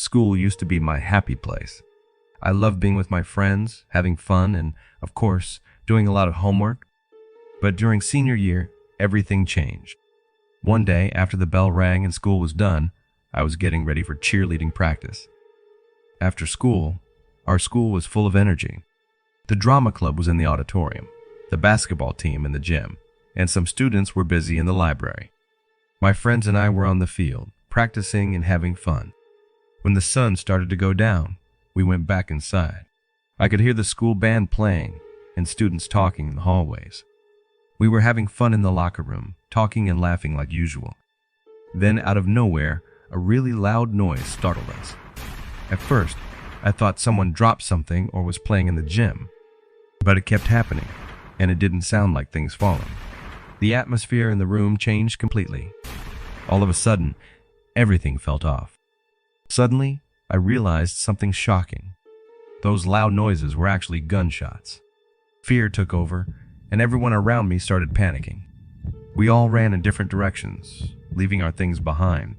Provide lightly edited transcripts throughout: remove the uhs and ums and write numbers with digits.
School used to be my happy place. I loved being with my friends, having fun, and, of course, doing a lot of homework. But during senior year, everything changed. One day, after the bell rang and school was done, I was getting ready for cheerleading practice. After school, our school was full of energy. The drama club was in the auditorium, the basketball team in the gym, and some students were busy in the library. My friends and I were on the field, practicing and having fun. When the sun started to go down, we went back inside. I could hear the school band playing and students talking in the hallways. We were having fun in the locker room, talking and laughing like usual. Then, out of nowhere, a really loud noise startled us. At first, I thought someone dropped something or was playing in the gym. But it kept happening, and it didn't sound like things falling. The atmosphere in the room changed completely. All of a sudden, everything felt off. Suddenly, I realized something shocking. Those loud noises were actually gunshots. Fear took over, and everyone around me started panicking. We all ran in different directions, leaving our things behind.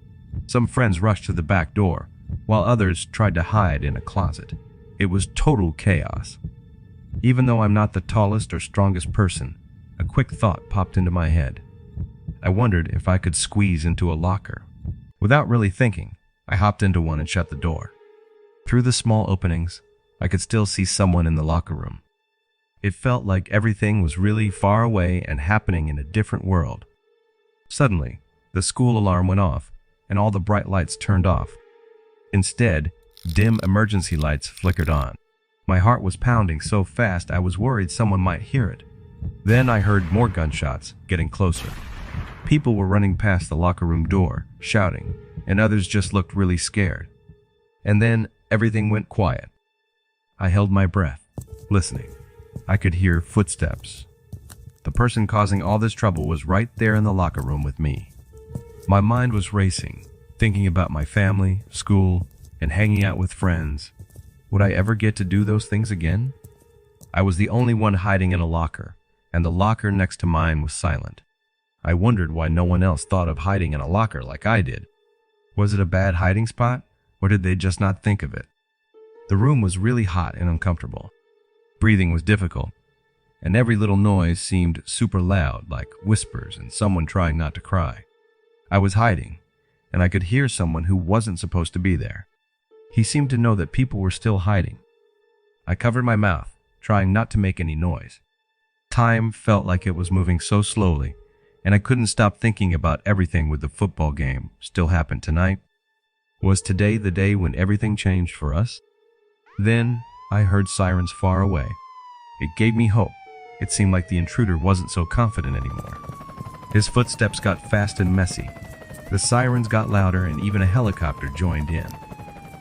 Some friends rushed to the back door, while others tried to hide in a closet. It was total chaos. Even though I'm not the tallest or strongest person, a quick thought popped into my head. I wondered if I could squeeze into a locker. Without really thinking, I hopped into one and shut the door. Through the small openings, I could still see someone in the locker room. It felt like everything was really far away and happening in a different world. Suddenly, the school alarm went off, and all the bright lights turned off. Instead, dim emergency lights flickered on. My heart was pounding so fast I was worried someone might hear it. Then I heard more gunshots getting closer. People were running past the locker room door, shouting, and others just looked really scared. And then everything went quiet. I held my breath, listening. I could hear footsteps. The person causing all this trouble was right there in the locker room with me. My mind was racing, thinking about my family, school, and hanging out with friends. Would I ever get to do those things again? I was the only one hiding in a locker, and the locker next to mine was silent. I wondered why no one else thought of hiding in a locker like I did. Was it a bad hiding spot, or did they just not think of it? The room was really hot and uncomfortable. Breathing was difficult, and every little noise seemed super loud, like whispers and someone trying not to cry. I was hiding, and I could hear someone who wasn't supposed to be there. He seemed to know that people were still hiding. I covered my mouth, trying not to make any noise. Time felt like it was moving so slowly, and I couldn't stop thinking about everything with the football game still happened tonight. Was today the day when everything changed for us? Then I heard sirens far away. It gave me hope. It seemed like the intruder wasn't so confident anymore. His footsteps got fast and messy. The sirens got louder and even a helicopter joined in.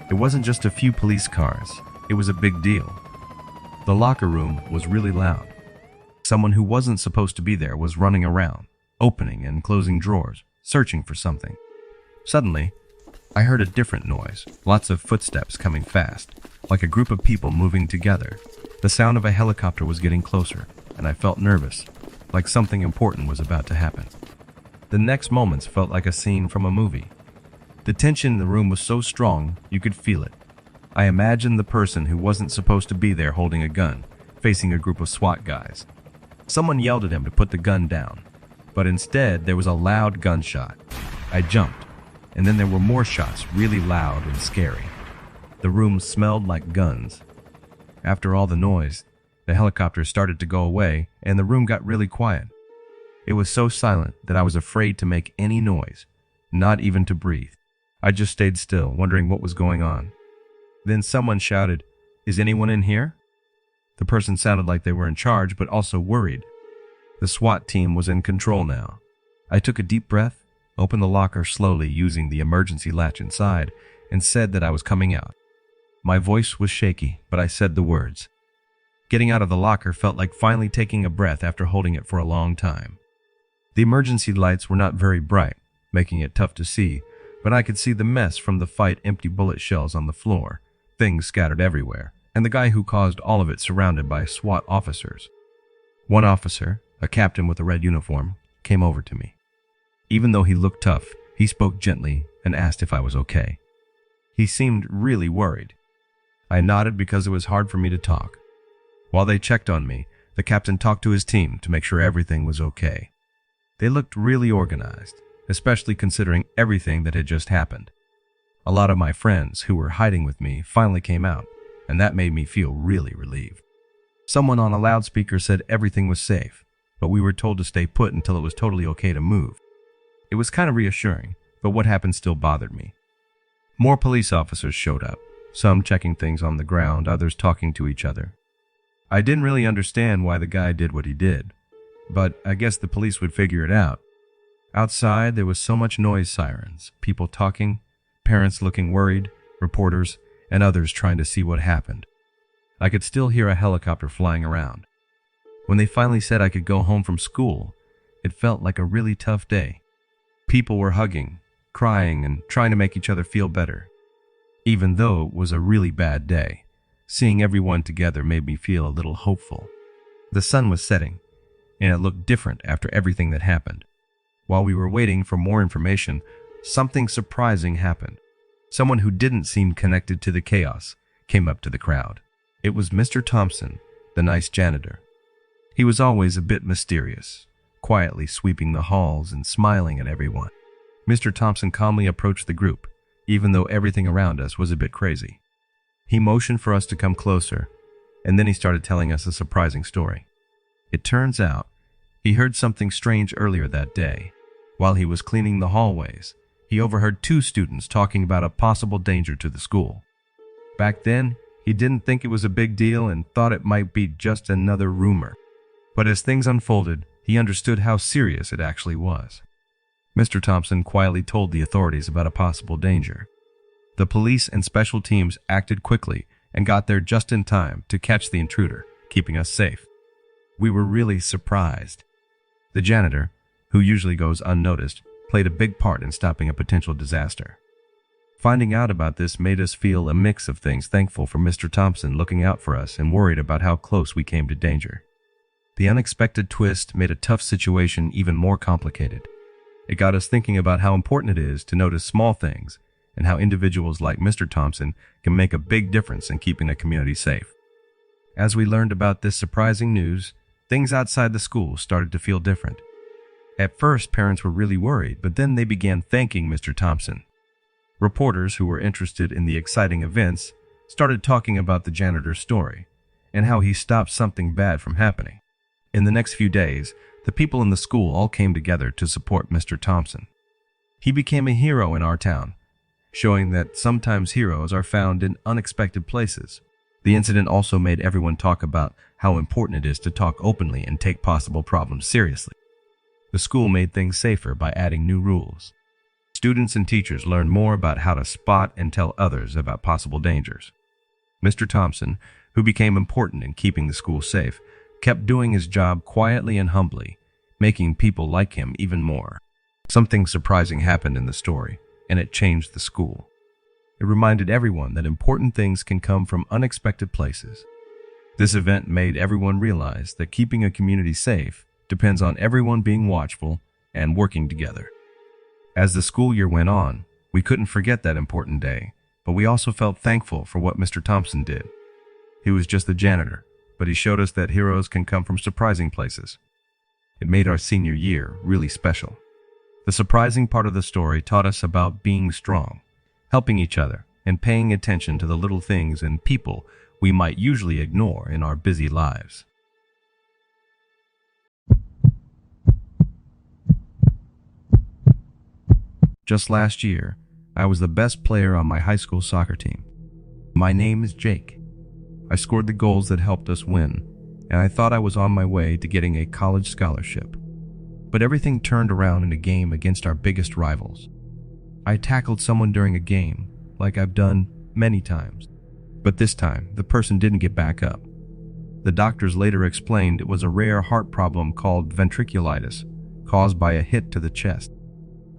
It wasn't just a few police cars. It was a big deal. The locker room was really loud. Someone who wasn't supposed to be there was running around, opening and closing drawers, searching for something. Suddenly, I heard a different noise, lots of footsteps coming fast, like a group of people moving together. The sound of a helicopter was getting closer, and I felt nervous, like something important was about to happen. The next moments felt like a scene from a movie. The tension in the room was so strong, you could feel it. I imagined the person who wasn't supposed to be there holding a gun, facing a group of SWAT guys. Someone yelled at him to put the gun down, but instead there was a loud gunshot. I jumped, and then there were more shots, really loud and scary. The room smelled like guns. After all the noise, the helicopter started to go away, and the room got really quiet. It was so silent that I was afraid to make any noise, not even to breathe. I just stayed still, wondering what was going on. Then someone shouted, "Is anyone in here?" The person sounded like they were in charge, but also worried. The SWAT team was in control now. I took a deep breath, opened the locker slowly using the emergency latch inside, and said that I was coming out. My voice was shaky, but I said the words. Getting out of the locker felt like finally taking a breath after holding it for a long time. The emergency lights were not very bright, making it tough to see, but I could see the mess from the fight, empty bullet shells on the floor, things scattered everywhere, and the guy who caused all of it surrounded by SWAT officers. One officer, a captain with a red uniform, came over to me. Even though he looked tough, he spoke gently and asked if I was okay. He seemed really worried. I nodded because it was hard for me to talk. While they checked on me, the captain talked to his team to make sure everything was okay. They looked really organized, especially considering everything that had just happened. A lot of my friends who were hiding with me finally came out, and that made me feel really relieved. Someone on a loudspeaker said everything was safe, but we were told to stay put until it was totally okay to move. It was kind of reassuring, but what happened still bothered me. More police officers showed up, some checking things on the ground, others talking to each other. I didn't really understand why the guy did what he did, but I guess the police would figure it out. Outside, there was so much noise, sirens, people talking, parents looking worried, reporters, and others trying to see what happened. I could still hear a helicopter flying around. When they finally said I could go home from school, it felt like a really tough day. People were hugging, crying, and trying to make each other feel better. Even though it was a really bad day, seeing everyone together made me feel a little hopeful. The sun was setting, and it looked different after everything that happened. While we were waiting for more information, something surprising happened. Someone who didn't seem connected to the chaos came up to the crowd. It was Mr. Thompson, the nice janitor. He was always a bit mysterious, quietly sweeping the halls and smiling at everyone. Mr. Thompson calmly approached the group, even though everything around us was a bit crazy. He motioned for us to come closer, and then he started telling us a surprising story. It turns out, he heard something strange earlier that day. While he was cleaning the hallways, he overheard 2 students talking about a possible danger to the school. Back then, he didn't think it was a big deal and thought it might be just another rumor. But as things unfolded, he understood how serious it actually was. Mr. Thompson quietly told the authorities about a possible danger. The police and special teams acted quickly and got there just in time to catch the intruder, keeping us safe. We were really surprised. The janitor, who usually goes unnoticed, played a big part in stopping a potential disaster. Finding out about this made us feel a mix of things, thankful for Mr. Thompson looking out for us and worried about how close we came to danger. The unexpected twist made a tough situation even more complicated. It got us thinking about how important it is to notice small things and how individuals like Mr. Thompson can make a big difference in keeping a community safe. As we learned about this surprising news, things outside the school started to feel different. At first, parents were really worried, but then they began thanking Mr. Thompson. Reporters who were interested in the exciting events started talking about the janitor's story and how he stopped something bad from happening. In the next few days, the people in the school all came together to support Mr. Thompson. He became a hero in our town, showing that sometimes heroes are found in unexpected places. The incident also made everyone talk about how important it is to talk openly and take possible problems seriously. The school made things safer by adding new rules. Students and teachers learned more about how to spot and tell others about possible dangers. Mr. Thompson, who became important in keeping the school safe, kept doing his job quietly and humbly, making people like him even more. Something surprising happened in the story, and it changed the school. It reminded everyone that important things can come from unexpected places. This event made everyone realize that keeping a community safe depends on everyone being watchful and working together. As the school year went on, we couldn't forget that important day, but we also felt thankful for what Mr. Thompson did. He was just a janitor, but he showed us that heroes can come from surprising places. It made our senior year really special. The surprising part of the story taught us about being strong, helping each other, and paying attention to the little things and people we might usually ignore in our busy lives. Just last year, I was the best player on my high school soccer team. My name is Jake. I scored the goals that helped us win, and I thought I was on my way to getting a college scholarship. But everything turned around in a game against our biggest rivals. I tackled someone during a game, like I've done many times. But this time, the person didn't get back up. The doctors later explained it was a rare heart problem called ventriculitis, caused by a hit to the chest.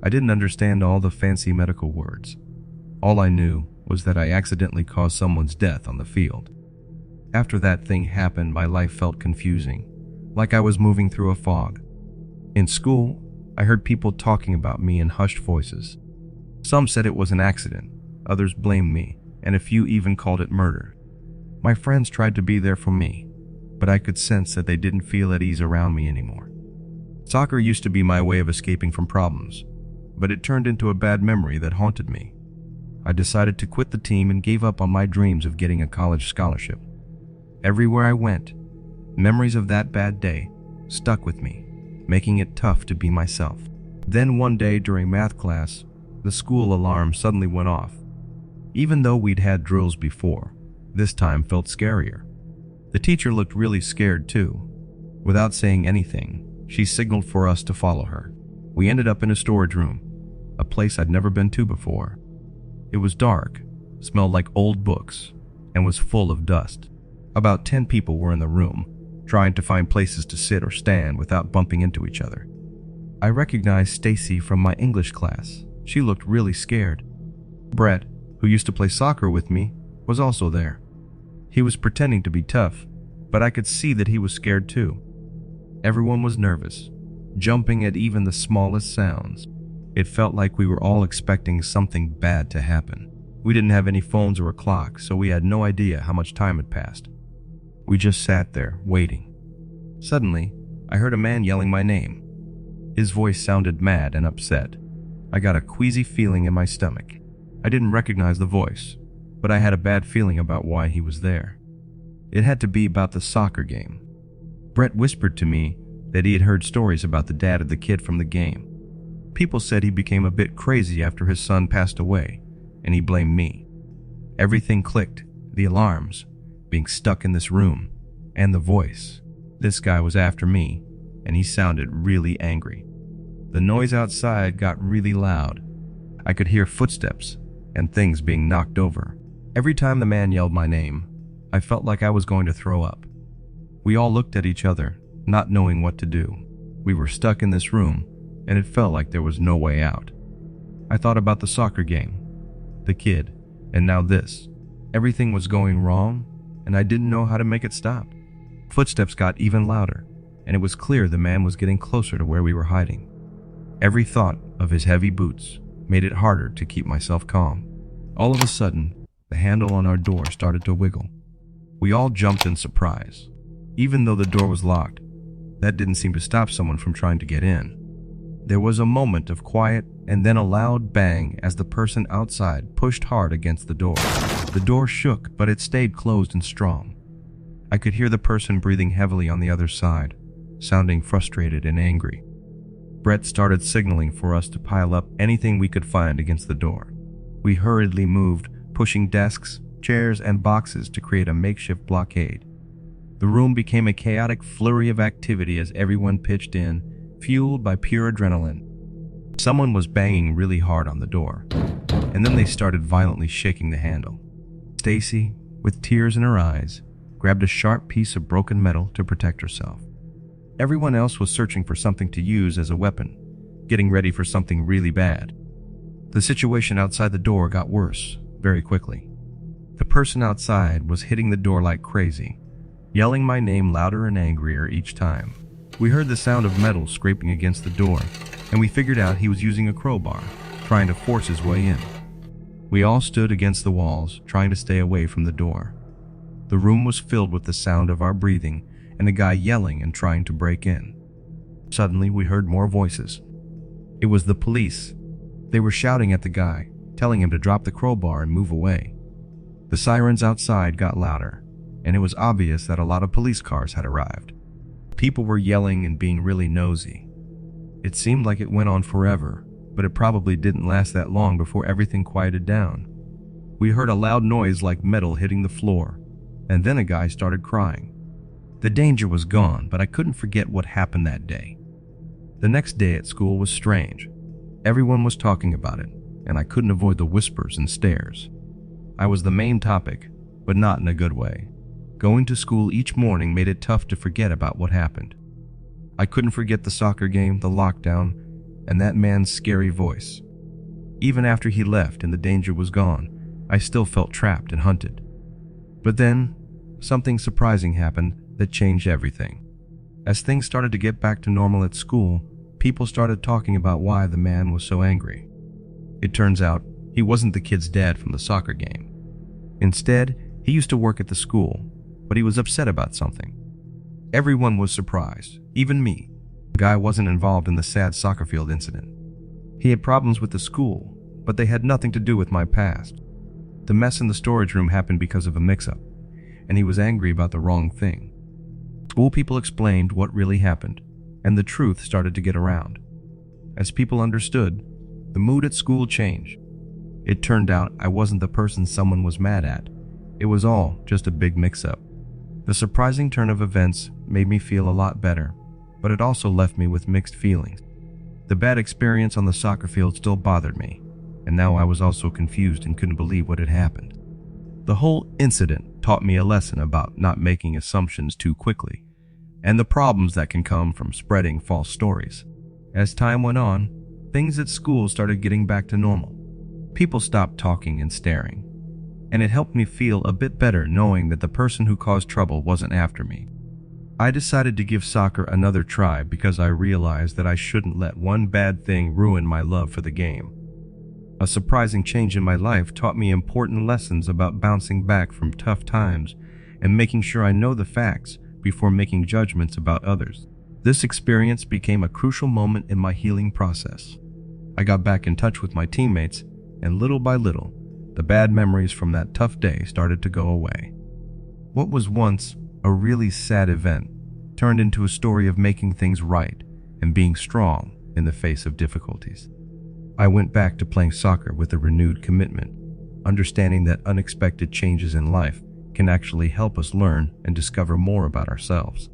I didn't understand all the fancy medical words. All I knew was that I accidentally caused someone's death on the field. After that thing happened, my life felt confusing, like I was moving through a fog. In school, I heard people talking about me in hushed voices. Some said it was an accident, others blamed me, and a few even called it murder. My friends tried to be there for me, but I could sense that they didn't feel at ease around me anymore. Soccer used to be my way of escaping from problems, but it turned into a bad memory that haunted me. I decided to quit the team and gave up on my dreams of getting a college scholarship. Everywhere I went, memories of that bad day stuck with me, making it tough to be myself. Then one day during math class, the school alarm suddenly went off. Even though we'd had drills before, this time felt scarier. The teacher looked really scared too. Without saying anything, she signaled for us to follow her. We ended up in a storage room, a place I'd never been to before. It was dark, smelled like old books, and was full of dust. About 10 people were in the room, trying to find places to sit or stand without bumping into each other. I recognized Stacy from my English class. She looked really scared. Brett, who used to play soccer with me, was also there. He was pretending to be tough, but I could see that he was scared too. Everyone was nervous, jumping at even the smallest sounds. It felt like we were all expecting something bad to happen. We didn't have any phones or a clock, so we had no idea how much time had passed. We just sat there, waiting. Suddenly, I heard a man yelling my name. His voice sounded mad and upset. I got a queasy feeling in my stomach. I didn't recognize the voice, but I had a bad feeling about why he was there. It had to be about the soccer game. Brett whispered to me that he had heard stories about the dad of the kid from the game. People said he became a bit crazy after his son passed away, and he blamed me. Everything clicked, the alarms, being stuck in this room, and the voice. This guy was after me, and he sounded really angry. The noise outside got really loud. I could hear footsteps and things being knocked over. Every time the man yelled my name, I felt like I was going to throw up. We all looked at each other, not knowing what to do. We were stuck in this room, and it felt like there was no way out. I thought about the soccer game, the kid, and now this. Everything was going wrong, and I didn't know how to make it stop. Footsteps got even louder, and it was clear the man was getting closer to where we were hiding. Every thought of his heavy boots made it harder to keep myself calm. All of a sudden, the handle on our door started to wiggle. We all jumped in surprise. Even though the door was locked, that didn't seem to stop someone from trying to get in. There was a moment of quiet and then a loud bang as the person outside pushed hard against the door. The door shook, but it stayed closed and strong. I could hear the person breathing heavily on the other side, sounding frustrated and angry. Brett started signaling for us to pile up anything we could find against the door. We hurriedly moved, pushing desks, chairs, and boxes to create a makeshift blockade. The room became a chaotic flurry of activity as everyone pitched in, fueled by pure adrenaline. Someone was banging really hard on the door, and then they started violently shaking the handle. Stacy, with tears in her eyes, grabbed a sharp piece of broken metal to protect herself. Everyone else was searching for something to use as a weapon, getting ready for something really bad. The situation outside the door got worse very quickly. The person outside was hitting the door like crazy, yelling my name louder and angrier each time. We heard the sound of metal scraping against the door, and we figured out he was using a crowbar, trying to force his way in. We all stood against the walls, trying to stay away from the door. The room was filled with the sound of our breathing and a guy yelling and trying to break in. Suddenly, we heard more voices. It was the police. They were shouting at the guy, telling him to drop the crowbar and move away. The sirens outside got louder, and it was obvious that a lot of police cars had arrived. People were yelling and being really nosy. It seemed like it went on forever, but it probably didn't last that long before everything quieted down. We heard a loud noise like metal hitting the floor, and then a guy started crying. The danger was gone, but I couldn't forget what happened that day. The next day at school was strange. Everyone was talking about it, and I couldn't avoid the whispers and stares. I was the main topic, but not in a good way. Going to school each morning made it tough to forget about what happened. I couldn't forget the soccer game, the lockdown, and that man's scary voice. Even after he left and the danger was gone, I still felt trapped and hunted. But then, something surprising happened that changed everything. As things started to get back to normal at school, people started talking about why the man was so angry. It turns out, He wasn't the kid's dad from the soccer game. Instead, he used to work at the school, but he was upset about something. Everyone was surprised, even me. The guy wasn't involved in the sad soccer field incident. He had problems with the school, but they had nothing to do with my past. The mess in the storage room happened because of a mix-up, and he was angry about the wrong thing. School people explained what really happened, and the truth started to get around. As people understood, the mood at school changed. It turned out I wasn't the person someone was mad at. It was all just a big mix-up. The surprising turn of events made me feel a lot better, but it also left me with mixed feelings. The bad experience on the soccer field still bothered me, and now I was also confused and couldn't believe what had happened. The whole incident taught me a lesson about not making assumptions too quickly, and the problems that can come from spreading false stories. As time went on, things at school started getting back to normal. People stopped talking and staring, and it helped me feel a bit better knowing that the person who caused trouble wasn't after me. I decided to give soccer another try because I realized that I shouldn't let one bad thing ruin my love for the game. A surprising change in my life taught me important lessons about bouncing back from tough times and making sure I know the facts before making judgments about others. This experience became a crucial moment in my healing process. I got back in touch with my teammates, and little by little, the bad memories from that tough day started to go away. What was once a really sad event turned into a story of making things right and being strong in the face of difficulties. I went back to playing soccer with a renewed commitment, understanding that unexpected changes in life can actually help us learn and discover more about ourselves.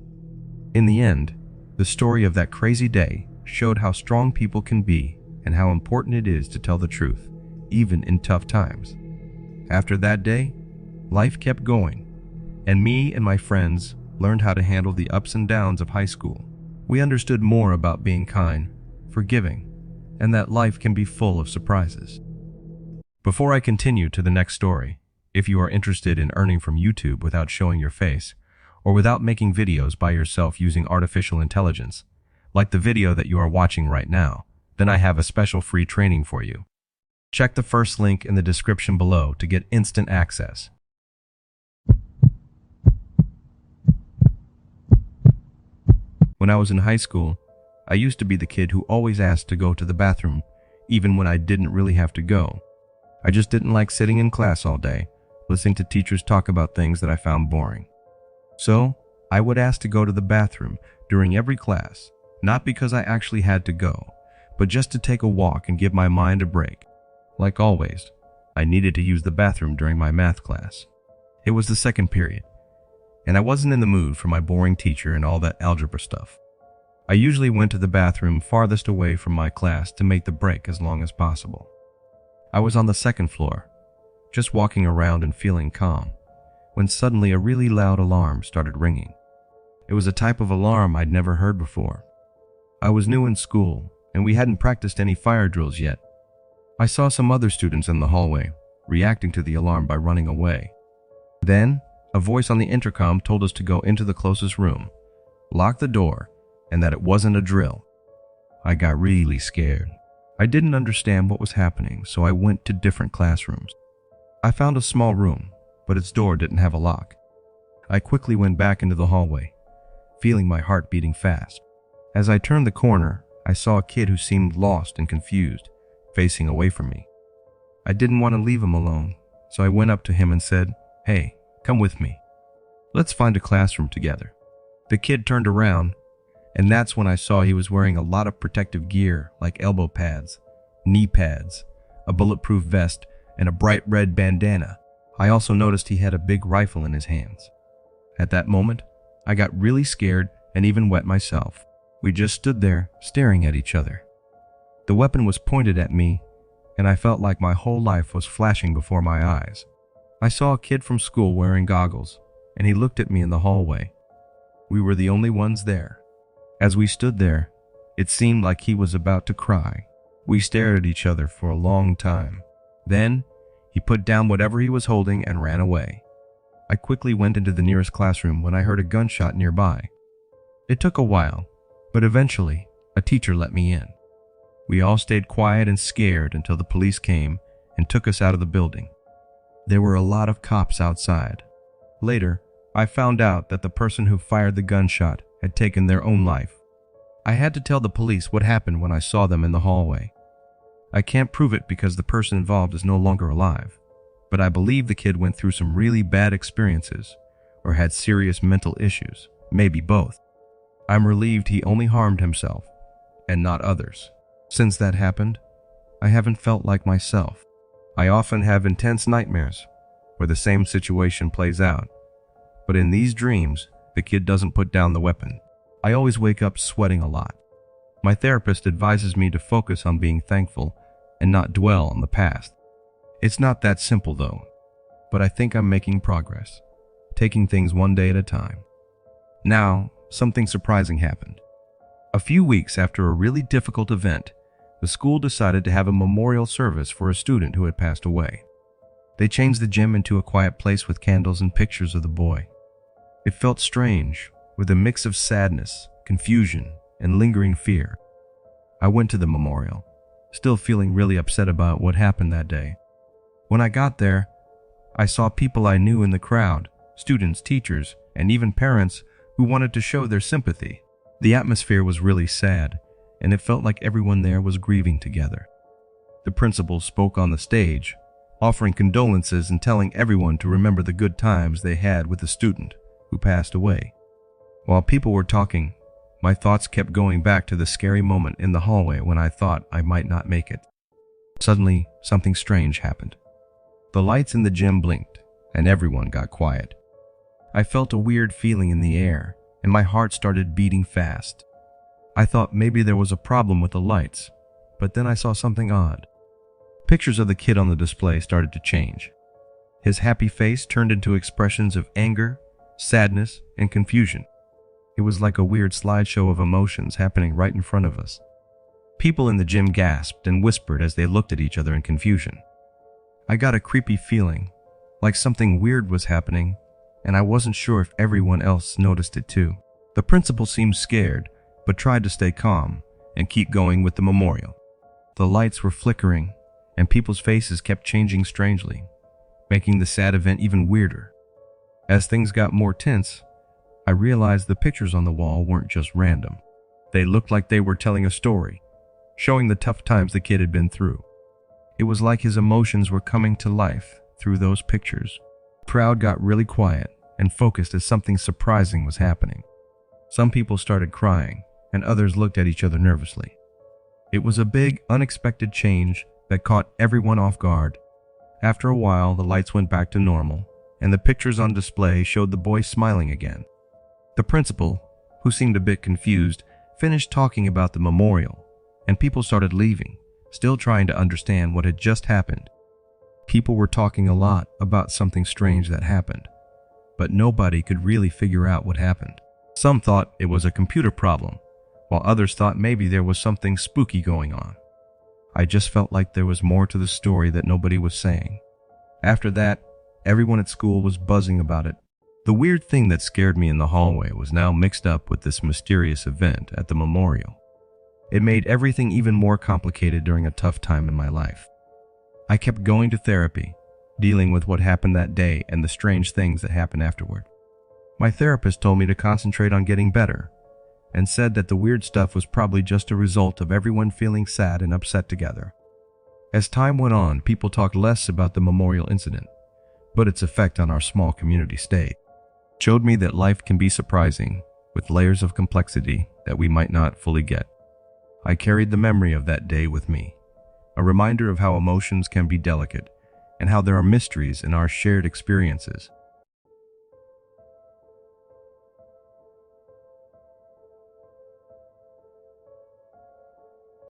In the end, the story of that crazy day showed how strong people can be and how important it is to tell the truth, even in tough times. After that day, life kept going, and me and my friends learned how to handle the ups and downs of high school. We understood more about being kind, forgiving, and that life can be full of surprises. Before I continue to the next story, if you are interested in earning from YouTube without showing your face, or without making videos by yourself using artificial intelligence, like the video that you are watching right now, then I have a special free training for you. Check the first link in the description below to get instant access. When I was in high school, I used to be the kid who always asked to go to the bathroom, even when I didn't really have to go. I just didn't like sitting in class all day, listening to teachers talk about things that I found boring. So, I would ask to go to the bathroom during every class, not because I actually had to go, but just to take a walk and give my mind a break. Like always, I needed to use the bathroom during my math class. It was the second period, and I wasn't in the mood for my boring teacher and all that algebra stuff. I usually went to the bathroom farthest away from my class to make the break as long as possible. I was on the second floor, just walking around and feeling calm, when suddenly a really loud alarm started ringing. It was a type of alarm I'd never heard before. I was new in school, and we hadn't practiced any fire drills yet. I saw some other students in the hallway, reacting to the alarm by running away. Then, a voice on the intercom told us to go into the closest room, lock the door, and that it wasn't a drill. I got really scared. I didn't understand what was happening, so I went to different classrooms. I found a small room, but its door didn't have a lock. I quickly went back into the hallway, feeling my heart beating fast. As I turned the corner, I saw a kid who seemed lost and confused, facing away from me. I didn't want to leave him alone, so I went up to him and said, "Hey, come with me. Let's find a classroom together." The kid turned around, and that's when I saw he was wearing a lot of protective gear like elbow pads, knee pads, a bulletproof vest, and a bright red bandana. I also noticed he had a big rifle in his hands. At that moment, I got really scared and even wet myself. We just stood there, staring at each other. The weapon was pointed at me, and I felt like my whole life was flashing before my eyes. I saw a kid from school wearing goggles, and he looked at me in the hallway. We were the only ones there. As we stood there, it seemed like he was about to cry. We stared at each other for a long time. Then, he put down whatever he was holding and ran away. I quickly went into the nearest classroom when I heard a gunshot nearby. It took a while, but eventually, a teacher let me in. We all stayed quiet and scared until the police came and took us out of the building. There were a lot of cops outside. Later, I found out that the person who fired the gunshot had taken their own life. I had to tell the police what happened when I saw them in the hallway. I can't prove it because the person involved is no longer alive, but I believe the kid went through some really bad experiences or had serious mental issues, maybe both. I'm relieved he only harmed himself and not others. Since that happened, I haven't felt like myself. I often have intense nightmares where the same situation plays out, but in these dreams, the kid doesn't put down the weapon. I always wake up sweating a lot. My therapist advises me to focus on being thankful and not dwell on the past. It's not that simple though, but I think I'm making progress, taking things one day at a time. Now, something surprising happened. A few weeks after a really difficult event, the school decided to have a memorial service for a student who had passed away. They changed the gym into a quiet place with candles and pictures of the boy. It felt strange, with a mix of sadness, confusion, and lingering fear. I went to the memorial, still feeling really upset about what happened that day. When I got there, I saw people I knew in the crowd, students, teachers, and even parents who wanted to show their sympathy. The atmosphere was really sad, and it felt like everyone there was grieving together. The principal spoke on the stage, offering condolences and telling everyone to remember the good times they had with the student who passed away. While people were talking, my thoughts kept going back to the scary moment in the hallway when I thought I might not make it. Suddenly, something strange happened. The lights in the gym blinked, and everyone got quiet. I felt a weird feeling in the air, and my heart started beating fast. I thought maybe there was a problem with the lights, but then I saw something odd. Pictures of the kid on the display started to change. His happy face turned into expressions of anger, sadness, and confusion. It was like a weird slideshow of emotions happening right in front of us. People in the gym gasped and whispered as they looked at each other in confusion. I got a creepy feeling, like something weird was happening, and I wasn't sure if everyone else noticed it too. The principal seemed scared, but tried to stay calm and keep going with the memorial. The lights were flickering, and people's faces kept changing strangely, making the sad event even weirder. As things got more tense, I realized the pictures on the wall weren't just random. They looked like they were telling a story, showing the tough times the kid had been through. It was like his emotions were coming to life through those pictures. The crowd got really quiet and focused as something surprising was happening. Some people started crying, and others looked at each other nervously. It was a big, unexpected change that caught everyone off guard. After a while, the lights went back to normal, and the pictures on display showed the boy smiling again. The principal, who seemed a bit confused, finished talking about the memorial, and people started leaving, still trying to understand what had just happened. People were talking a lot about something strange that happened, but nobody could really figure out what happened. Some thought it was a computer problem, while others thought maybe there was something spooky going on. I just felt like there was more to the story that nobody was saying. After that, everyone at school was buzzing about it. The weird thing that scared me in the hallway was now mixed up with this mysterious event at the memorial. It made everything even more complicated during a tough time in my life. I kept going to therapy, dealing with what happened that day and the strange things that happened afterward. My therapist told me to concentrate on getting better, and said that the weird stuff was probably just a result of everyone feeling sad and upset together. As time went on, people talked less about the memorial incident, but its effect on our small community stayed. It showed me that life can be surprising, with layers of complexity that we might not fully get. I carried the memory of that day with me, a reminder of how emotions can be delicate and how there are mysteries in our shared experiences.